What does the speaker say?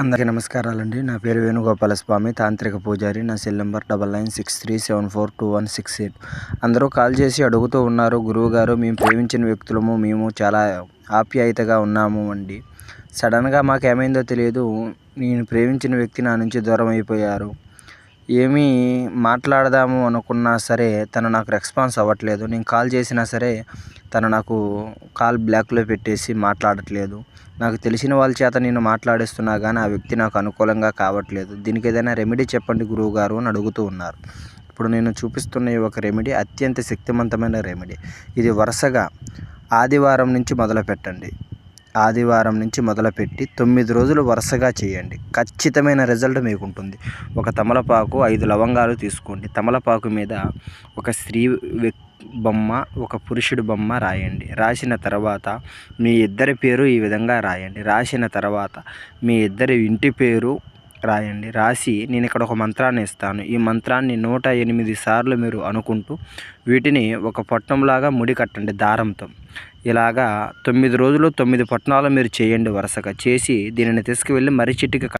అందరికీ నమస్కారాలండి. నా పేరు వేణుగోపాలస్వామి, తాంత్రిక పూజారి. నా సెల్ నెంబర్ 9963742168. అందరూ కాల్ చేసి అడుగుతూ ఉన్నారు, గురువుగారు మేము ప్రేమించిన వ్యక్తులము, మేము చాలా ఆప్యాయతగా ఉన్నాము అండి. సడన్గా మాకేమైందో తెలియదు, నేను ప్రేమించిన వ్యక్తి నా నుంచి దూరం అయిపోయారు. ఏమీ మాట్లాడదాము అనుకున్నా సరే తను నాకు రెస్పాన్స్ అవ్వట్లేదు. నేను కాల్ చేసినా సరే తను నాకు కాల్ బ్లాక్లో పెట్టేసి మాట్లాడట్లేదు. నాకు తెలిసిన వాళ్ళ చేత నేను మాట్లాడిస్తున్నా కానీ ఆ వ్యక్తి నాకు అనుకూలంగా కావట్లేదు. దీనికి ఏదైనా రెమెడీ చెప్పండి గురువుగారు అని అడుగుతూ ఉన్నారు. ఇప్పుడు నేను చూపిస్తున్న ఈ ఒక రెమెడీ అత్యంత శక్తివంతమైన రెమెడీ. ఇది వరుసగా ఆదివారం నుంచి మొదలుపెట్టండి. ఆదివారం నుంచి మొదలుపెట్టి 9 రోజులు వరుసగా చేయండి. ఖచ్చితమైన రిజల్ట్ మీకు ఉంటుంది. ఒక తమలపాకు, 5 లవంగాలు తీసుకోండి. తమలపాకు మీద ఒక స్త్రీ బొమ్మ, ఒక పురుషుడి బొమ్మ రాయండి. రాసిన తర్వాత మీ ఇద్దరి పేరు ఈ విధంగా రాయండి. రాసిన తర్వాత మీ ఇద్దరి ఇంటి పేరు రాయండి. రాసి నేను ఇక్కడ ఒక మంత్రాన్ని ఇస్తాను. ఈ మంత్రాన్ని 108 సార్లు మీరు అనుకుంటూ వీటిని ఒక పొట్టంలాగా ముడి కట్టండి దారంతో. ఇలాగా 9 రోజులు 9 పట్నాలు మీరు చేయండి. వరుసగా చేసి దీనిని తీసుకువెళ్ళి మర్రి చెట్టుకి